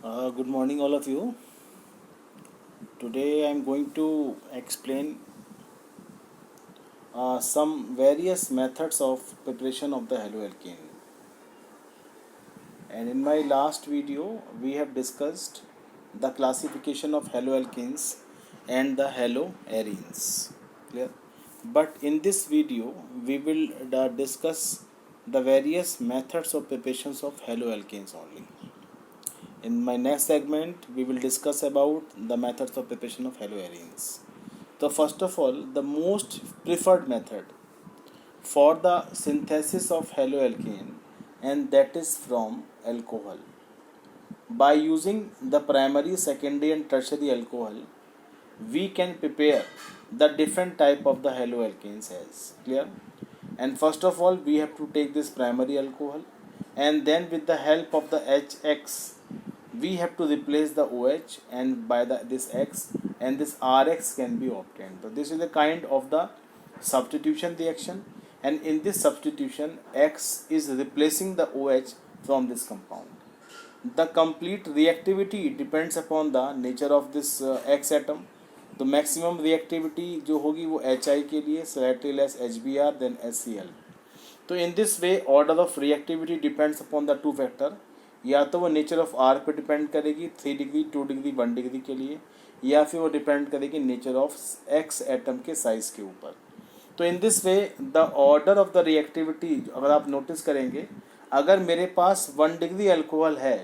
Good morning, all of you. Today, I'm going to explain some various methods of preparation of the haloalkane. And in my last video, we have discussed the classification of haloalkanes and the haloarenes. Clear? But in this video, we will discuss the various methods of preparations of haloalkanes only. In my next segment, we will discuss about the methods of preparation of haloarenes. So first of all, the most preferred method for the synthesis of haloalkane, and that is from alcohol. By using the primary, secondary and tertiary alcohol, we can prepare the different type of the haloalkanes as clear. And first of all, we have to take this primary alcohol, and then with the help of the HX, we have to replace the OH, and by this X, and this RX can be obtained. So this is a kind of the substitution reaction, and in this substitution X is replacing the OH from this compound. The complete reactivity depends upon the nature of this X atom. तो maximum reactivity जो होगी वो HI के लिए slightly less HBr then HCl. तो in this way order of reactivity depends upon the two factor. या तो वो नेचर ऑफ आर पे डिपेंड करेगी 3 डिग्री 2 डिग्री 1 डिग्री के लिए, या फिर वो डिपेंड करेगी नेचर ऑफ एक्स एटम के साइज के ऊपर. तो in this way the order of the reactivity अगर आप नोटिस करेंगे, अगर मेरे पास 1 डिग्री अल्कोहल है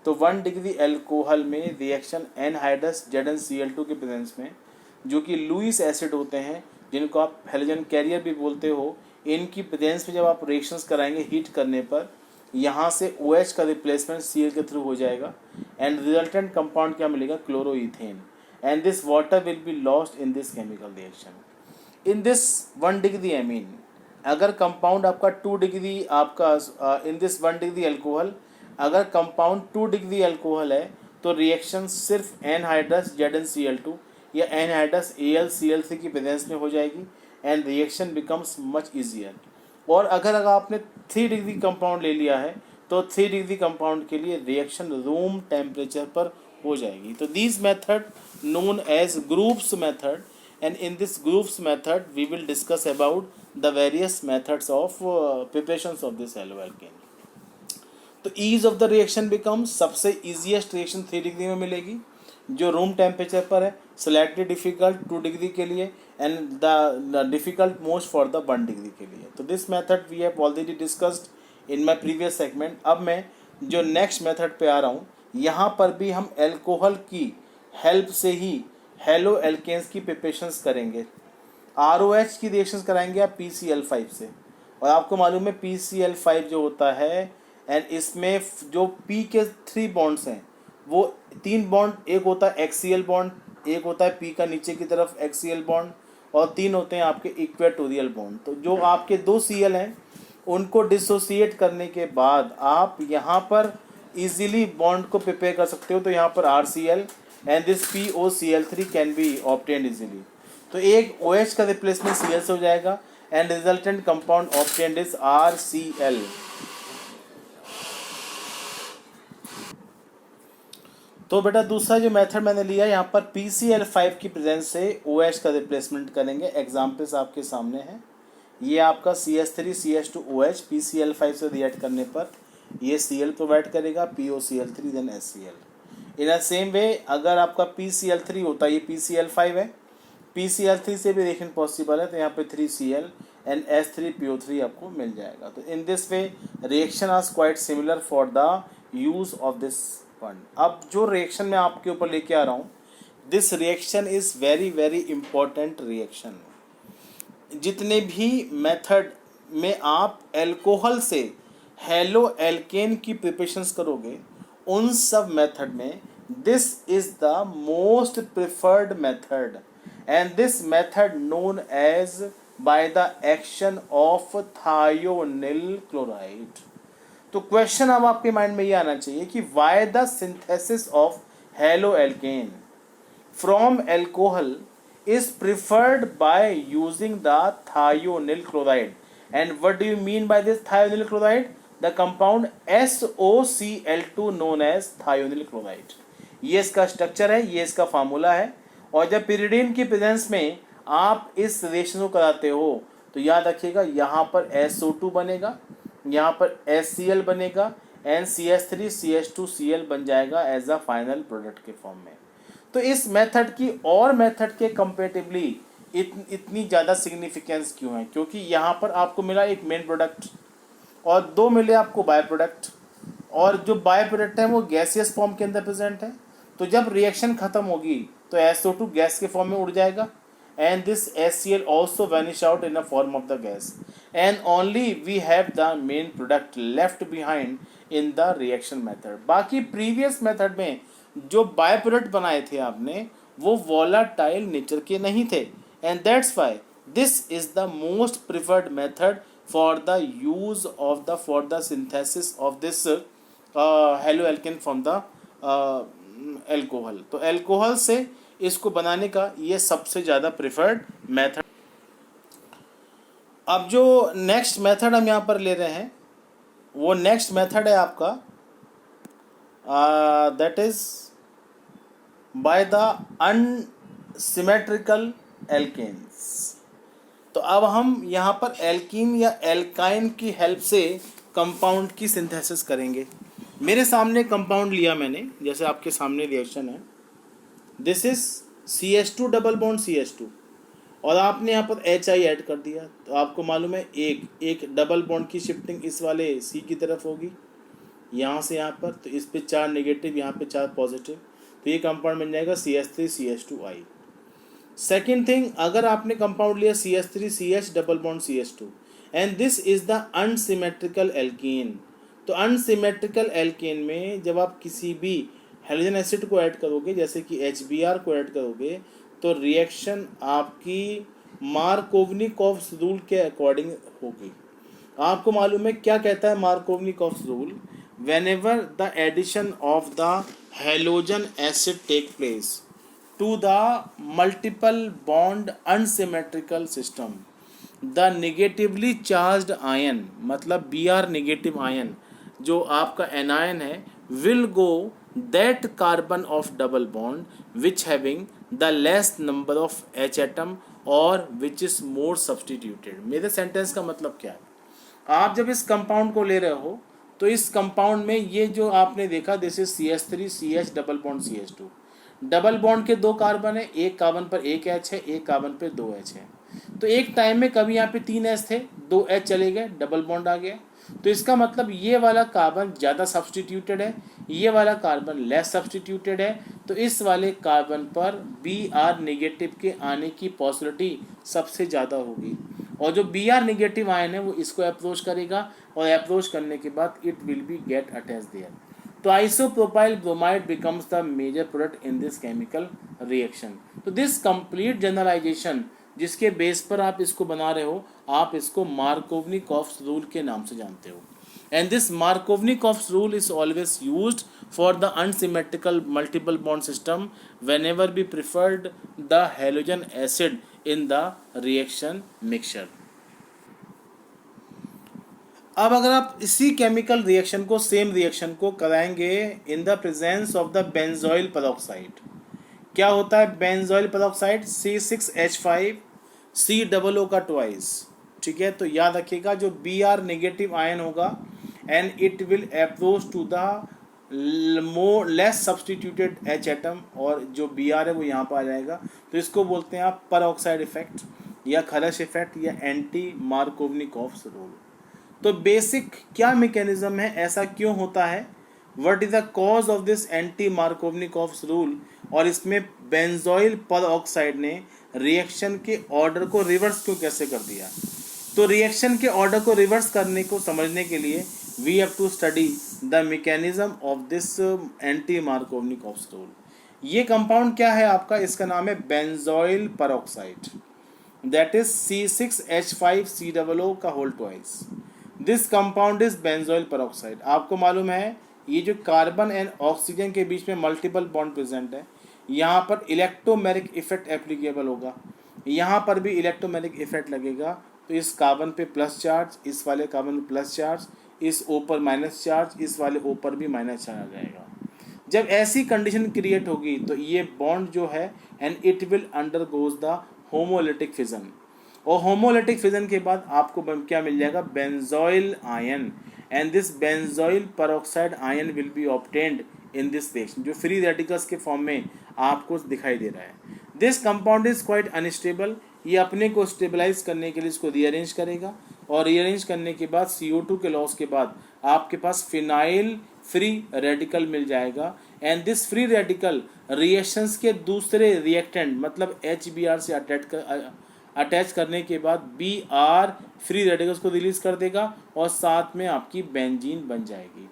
तो 1 डिग्री अल्कोहल में रिएक्शन एनहाइड्रस ZnCl2 के प्रेजेंस में, जो कि लुईस एसिड होते हैं जिनको आप हेलोजन कैरियर भी बोलते हो, इनकी प्रेजेंस में जब आप रिएक्शंस कराएंगे हीट करने पर, यहाँ से OH का रिप्लेसमेंट Cl के थ्रू हो जाएगा एंड रिजल्टेंट कंपाउंड क्या मिलेगा, chloroethane. And this water will be lost in this chemical reaction. In this 1 degree amine, अगर कंपाउंड आपका 2 डिग्री आपका इन दिस 1 डिग्री अल्कोहल, अगर कंपाउंड 2 डिग्री अल्कोहल है तो रिएक्शन सिर्फ एनहाइड्रस ZnCl2 या एनहाइड्रस AlCl3 की प्रेजेंस में हो जाएगी and reaction becomes much easier. और अगर आपने 3 डिग्री कंपाउंड ले लिया है तो 3 डिग्री कंपाउंड के लिए रिएक्शन रूम टेम्परेचर पर हो जाएगी. तो this method known age groups method, and in this groups method we will discuss about the various methods of preparations of this haloalkane. तो ease of the reaction becomes, सबसे easiest reaction 3 degree में मिलेगी जो room temperature पर है, slightly difficult 2 degree के लिए and the difficult most for the 1 degree के लिए. तो this method we have already discussed in my previous segment. अब मैं जो नेक्स्ट मेथड पे आ रहा हूँ, यहाँ पर भी हम एल्कोहल की हेल्प से ही हेलो एल्केन्स की प्रिपरेशंस करेंगे. ROH की रिएक्शंस कराएंगे आप PCl5 से, और आपको मालूम है PCl5 जो होता है, एंड इसमें जो P के 3 बॉन्ड्स हैं वो 3 बॉन्ड, एक होता है एक्सियल बॉन्ड, एक होता है P का नीचे की तरफ एक्सियल बॉन्ड, और 3 होते हैं आपके इक्वेटोरियल बॉन्ड. तो जो आपके 2 Cl हैं उनको डिसोसिएट करने के बाद आप यहाँ पर इजीली बॉन्ड को प्रिपेयर कर सकते हो. तो यहाँ पर RCl and this POCl3 can be obtained easily. तो एक OH का रिप्लेसमेंट Cl से हो जाएगा and resultant compound obtained is RCl. तो बेटा दूसरा जो मेथड मैंने लिया, यहाँ पर PCl5 की प्रेजेंस से OH का रिप्लेसमेंट करेंगे. एग्जाम्पल्स आपके सामने हैं. ये आपका CH3 CH2OH PCl5 से रिएक्ट करने पर ये Cl प्रोवाइड करेगा, POCl3 then HCl. In a same way अगर आपका PCl3 होता है, ये PCl5 है, PCl3 से भी रिएक्शन पॉसिबल है, तो यहाँ पे 3Cl एंड H3PO3 आपको मिल जाएगा. तो in this way reaction are quite similar for the use of this one. अब जो रिएक्शन मैं आपके ऊपर लेके आ रहा हूँ, this reaction is very very important reaction. जितने भी मेथड में आप एल्कोहल से हेलो एल्केन की प्रिपरेशंस करोगे, उन सब मेथड में this is the most preferred method, and this method known as by the action of thionyl chloride. तो क्वेश्चन अब आपके माइंड में ये आना चाहिए कि why the synthesis of haloalkane from alcohol is preferred by using the thionyl chloride. And what do you mean by this thionyl chloride? The compound SOCl2 known as thionyl chloride. ये इसका structure है, ये इसका formula है। और जब pyridine की presence में आप इस रिएक्शन को कराते हो तो याद रखिएगा यहाँ पर SO2 बनेगा, यहाँ पर HCl बनेगा एंड CH3CH2Cl बन जाएगा एज अ फाइनल प्रोडक्ट के फॉर्म में। तो इस मेथड की और मेथड के कंपेरेटिवली इतनी ज़्यादा सिग्निफिकेंस क्यों है? क्योंकि यहाँ पर आपको मिला एक मेन प्रोडक्ट और दो मिले आपको बाय प्रोडक्ट, और जो बाय प्रोडक्ट है वो गैसियस फॉर्म के अंदर प्रेजेंट है। तो जब रिएक्शन खत्म होगी तो SO2 गैस के फॉर्म में उड़ जाएगा and this HCl also vanish out in a form of the gas and only we have the main product left behind in the reaction method। बाकी previous method में जो बाय प्रोडक्ट बनाए थे आपने वो volatile नेचर के नहीं थे and that's why this is the most preferred method for the use of the for the synthesis of this haloalkane from the alcohol। तो अल्कोहल से इसको बनाने का ये सबसे ज़्यादा प्रिफर्ड मेथड। अब जो नेक्स्ट मेथड हम यहाँ पर ले रहे हैं वो नेक्स्ट मेथड है आपका that is by the unsymmetrical alkenes. तो अब हम यहाँ पर एल्कीन या एल्काइन की हेल्प से कंपाउंड की सिंथेसिस करेंगे। मेरे सामने कंपाउंड लिया मैंने, जैसे आपके सामने रिएक्शन है, this is CH2 double bond CH2 और आपने यहाँ पर HI ऐड कर दिया। तो आपको मालूम है एक डबल बॉन्ड की शिफ्टिंग इस वाले C की तरफ होगी यहाँ से यहाँ पर, तो इस पे 4 नेगेटिव, यहाँ पे 4 पॉजिटिव, तो ये कंपाउंड बन जाएगा CH3CH2I। सेकेंड थिंग, अगर आपने कंपाउंड लिया CH3CH double bond CH2 and this is the unsymmetrical alkene. तो अनसिमेट्रिकल एल्केन में जब आप किसी भी हेलोजन एसिड को ऐड करोगे, जैसे कि HBr को ऐड करोगे, तो रिएक्शन आपकी मार्कोवनिकॉव्स रूल के अकॉर्डिंग होगी। आपको मालूम है क्या कहता है Markovnikov's rule? Whenever the addition of the halogen acid take place to the multiple bond unsymmetrical system, the negatively charged ion, मतलब Br नेगेटिव आयन जो आपका एनायन है, will go that carbon of double bond which having the less number of H atom or which is more substituted। मेरे sentence का मतलब क्या है? आप जब इस कंपाउंड को ले रहे हो तो इस कंपाउंड में ये जो आपने देखा this is CH3CH double bond CH2, double bond के 2 कार्बन है, एक कार्बन पर 1 H है, एक कार्बन पर 2 H है। तो एक टाइम में कभी यहाँ पे 3 H थे, 2 H चले गए, डबल बॉन्ड आ गया। तो इसका मतलब ये वाला कार्बन ज़्यादा सब्सटीट्यूटेड है, ये वाला कार्बन लेस सब्सटीट्यूटेड है। तो इस वाले कार्बन पर Br नेगेटिव के आने की पॉसिबिलिटी सबसे ज़्यादा होगी, और जो Br नेगेटिव आयन है वो इसको अप्रोच करेगा और अप्रोच करने के बाद it will be get attach there. तो isopropyl bromide becomes the major product in this chemical reaction. तो दिस कंप्लीट जनरलाइजेशन जिसके बेस पर आप इसको बना रहे हो, आप इसको मार्कोवनिकॉव्स रूल के नाम से जानते हो। And this Markovnikov's rule is always used for the unsymmetrical multiple bond system whenever be preferred the halogen acid in the reaction mixture. अब अगर आप इसी केमिकल रिएक्शन को, सेम रिएक्शन को कराएंगे in the presence of the benzoyl peroxide, क्या होता है बेंजोइल पेरोक्साइड? C6H5COO का ट्वाइस, ठीक है। तो याद रखिएगा जो Br नेगेटिव आयन होगा and it will approach to the more less substituted H atom, और जो Br है वो यहाँ पर आ जाएगा। तो इसको बोलते हैं आप पेरोक्साइड इफेक्ट या खरश इफेक्ट या एंटी मार्कोवनिकॉव्स रूल। तो बेसिक क्या मैकेनिज्म है, ऐसा क्यों होता है, what is the cause of this anti Markovnikov's rule, और इसमें बेंजोइल पेरोक्साइड ने रिएक्शन के ऑर्डर को रिवर्स क्यों कैसे कर दिया। तो रिएक्शन के ऑर्डर को रिवर्स करने को समझने के लिए we have to study the mechanism of this anti Markovnikov's rule. ये कंपाउंड क्या है आपका? इसका नाम है benzoyl peroxide, that is C6H5COO का whole twice. This compound is benzoyl peroxide. आपको मालूम है ये जो कार्बन एंड ऑक्सीजन के बीच में मल्टीपल बॉन्ड प्रेजेंट है, यहाँ पर इलेक्ट्रोमैग्नेटिक इफेक्ट एप्लीकेबल होगा, यहाँ पर भी इलेक्ट्रोमैग्नेटिक इफेक्ट लगेगा। तो इस कार्बन पे प्लस चार्ज, इस वाले कार्बन पे प्लस चार्ज, इस O पर माइनस चार्ज, इस वाले O पर भी माइनस चार्ज आ जाएगा। जब ऐसी कंडीशन क्रिएट होगी तो ये बॉन्ड जो है and it will undergoes the homolytic fission, और होमोलिटिक फिजन के बाद आपको क्या मिल जाएगा, benzoyl ion, and this benzoyl peroxide ion will be obtained in this reaction, जो फ्री रेडिकल्स के फॉर्म में आपको दिखाई दे रहा है। This compound is quite unstable, ये अपने को स्टेबलाइज करने के लिए इसको रीअरेंज करेगा, और रीअरेंज करने के बाद CO2 के लॉस के बाद आपके पास फिनाइल फ्री रेडिकल मिल जाएगा, and this free radical reactions के दूसरे रिएक्टेंट मतलब HBr से अटैच करने के बाद Br फ्री रेडिकल्स को रिलीज कर देगा, और साथ में आपकी बेंजीन बन जाएगी।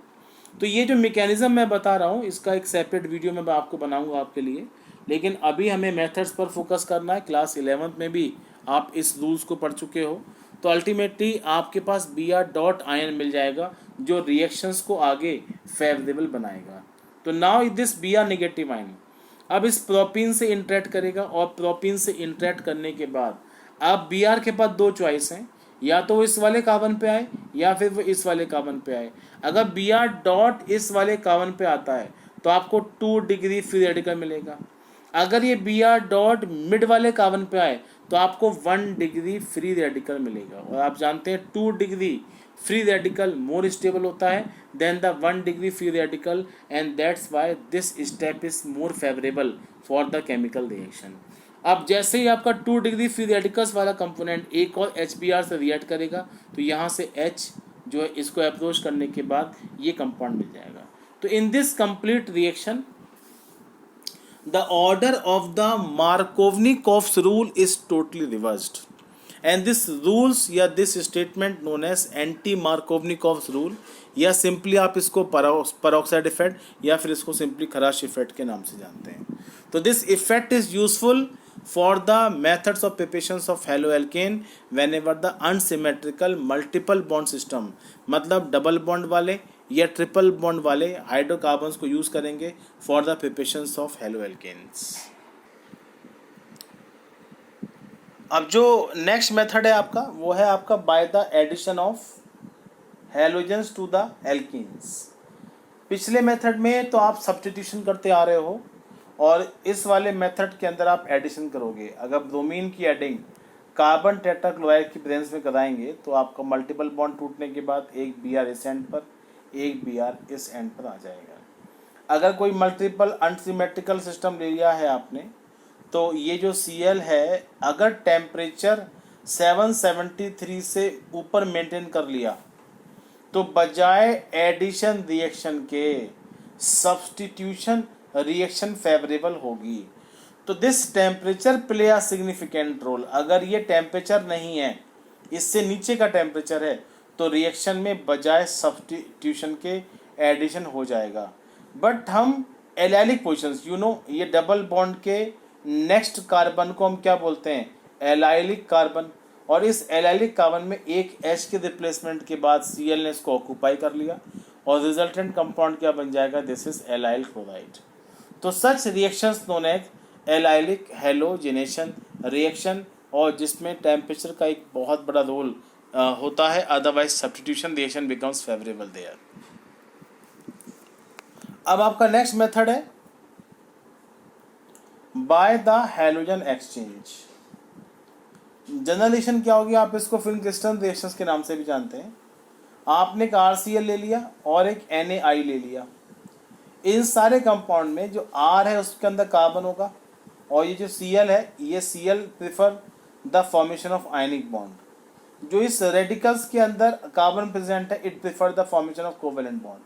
तो ये जो मैकेनिज्म मैं बता रहा हूँ इसका एक सेपरेट वीडियो मैं आपको बनाऊंगा आपके लिए, लेकिन अभी हमें मेथड्स पर फोकस करना है। क्लास 11th में भी आप इस रूल्स को पढ़ चुके हो। तो अल्टीमेटली आपके पास Br डॉट आयन मिल जाएगा जो रिएक्शंस को आगे फेवरेबल बनाएगा। तो now this Br negative ion अब इस प्रोपीन से इंटरेक्ट करेगा, और प्रोपीन से इंटरेक्ट करने के बाद अब Br के पास दो चॉइस हैं, या तो वो इस वाले कार्बन पे आए या फिर वो इस वाले कार्बन पे आए। अगर Br डॉट इस वाले कार्बन पे आता है तो आपको 2 डिग्री फ्री रेडिकल मिलेगा। अगर ये Br डॉट मिड वाले कार्बन पे आए तो आपको 1 डिग्री फ्री रेडिकल मिलेगा, और आप जानते हैं 2 degree free radical more stable होता है then the 1 degree free radical, and that's why this step is more favourable for the chemical reaction. अब जैसे ही आपका 2 डिग्री फ्री रेडिकल्स वाला कंपोनेंट एक और HBr से रिएक्ट करेगा तो यहाँ से H जो है इसको अप्रोच करने के बाद ये कंपाउंड मिल जाएगा। तो in this complete reaction the order of the Markovnikov's rule is totally reversed, and this rules या this statement known as anti-Markovnikov's rule, या सिंपली आप इसको peroxide effect या फिर इसको सिंपली खराश इफेक्ट के नाम से जानते हैं। तो this effect is useful for the methods of preparations of haloalkane whenever the unsymmetrical multiple bond system, मतलब डबल बॉन्ड वाले या ट्रिपल बॉन्ड वाले हाइड्रोकार्बन्स को यूज करेंगे for the preparations of haloalkanes. अब जो नेक्स्ट मेथड है आपका वो है आपका by the addition of halogens to the alkenes. पिछले मेथड में तो आप सब्स्टिट्यूशन करते आ रहे हो, और इस वाले मेथड के अंदर आप एडिशन करोगे। अगर ब्रोमीन की एडिंग कार्बन टेट्राक्लोराइड की प्रेजेंस में कराएंगे तो आपका मल्टीपल बॉन्ड टूटने के बाद एक Br इस एंड पर, एक Br इस एंड पर आ जाएगा। अगर कोई मल्टीपल अनसिमेट्रिकल सिस्टम ले लिया है आपने तो ये जो Cl है अगर टेम्परेचर 773 से ऊपर मेंटेन कर लिया तो बजाय एडिशन रिएक्शन के सब्स्टिट्यूशन रिएक्शन फेवरेबल होगी। तो this temperature play a significant role. अगर ये टेम्परेचर नहीं है, इससे नीचे का टेम्परेचर है, तो रिएक्शन में बजाय सब्स्टिट्यूशन के एडिशन हो जाएगा। बट हम एलाइलिक पोजिशंस, ये डबल बॉन्ड के नेक्स्ट कार्बन को हम क्या बोलते हैं, एलाइलिक कार्बन, और इस एलाइलिक कार्बन में एक H के रिप्लेसमेंट के बाद Cl ने इसको ऑक्यूपाई कर लिया, और रिजल्टेंट कंपाउंड क्या बन जाएगा, दिस इज एलाइल क्लोराइड। तो such reactions known as allylic halogenation reaction, और जिसमें टेम्परेचर का एक बहुत बड़ा रोल होता है, otherwise substitution reaction becomes favourable there. अब आपका नेक्स्ट मेथड है by the halogen exchange. Generalization क्या होगी, आप इसको फिल्म क्रिस्टल रिएक्शंस के नाम से भी जानते हैं। आपने एक RCl ले लिया और एक NaI ले लिया। इन सारे कंपाउंड में जो R है उसके अंदर कार्बन होगा, और ये जो Cl है ये Cl prefer the formation of ionic bond. जो इस रेडिकल्स के अंदर कार्बन प्रेजेंट है it prefer the formation of covalent bond.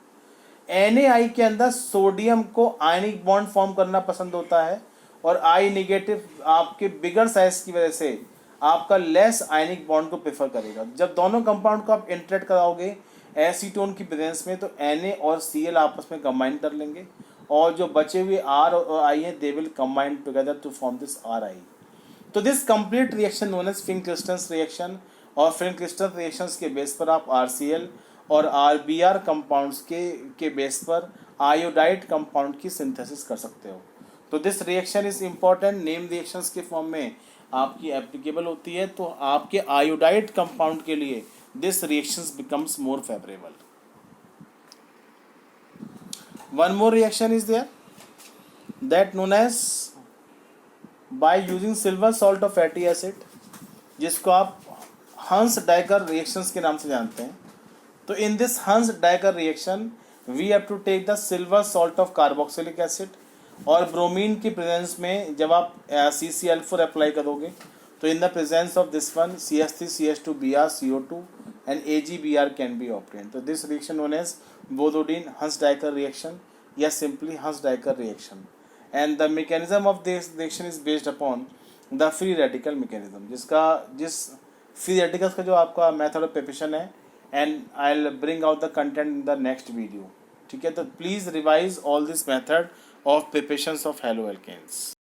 NaI के अंदर सोडियम को आयनिक बॉन्ड फॉर्म करना पसंद होता है, और I नेगेटिव आपके बिगर साइज की वजह से आपका लेस आयनिक बॉन्ड को प्रेफर करेगा। जब दोनों कंपाउंड को आप इंटरेक्ट कराओगे एसीटोन की प्रेजेंस में तो Na और Cl आपस में कंबाइन कर लेंगे, और जो बचे हुए R और I हैं they will combine together to form this Ri। तो this complete reaction known as Finkelstein reaction, और फिल्म क्रिस्टल रिएक्शंस के बेस पर आप RCl और RBr कंपाउंड्स के बेस पर आयोडाइड कंपाउंड की सिंथेसिस कर सकते हो। तो this reaction is important, name reactions के फॉर्म में आपकी एप्लीकेबल होती है। तो आपके आयोडाइड कंपाउंड के लिए this reactions becomes more favourable. One more reaction is there, that known as by using silver salt of fatty acid, जिसको आप हंस डाइकर रिएक्शंस के नाम से जानते हैं. तो in this Hunsdiecker reaction we have to take the silver salt of carboxylic acid, और ब्रोमीन की प्रेजेंस में जब आप CCl4 अप्लाई करोगे तो in the presence of this one CH3CH2Br CO2 and AgBr can be obtained. तो this reaction known as Borodin Hunsdiecker reaction या simply Hunsdiecker reaction. And the mechanism of this reaction is based upon the free radical mechanism, जिस free radicals का जो आपका method of preparation है, and I will bring out the content in the next video. ठीक है, तो please revise all this method of preparations of haloalkanes.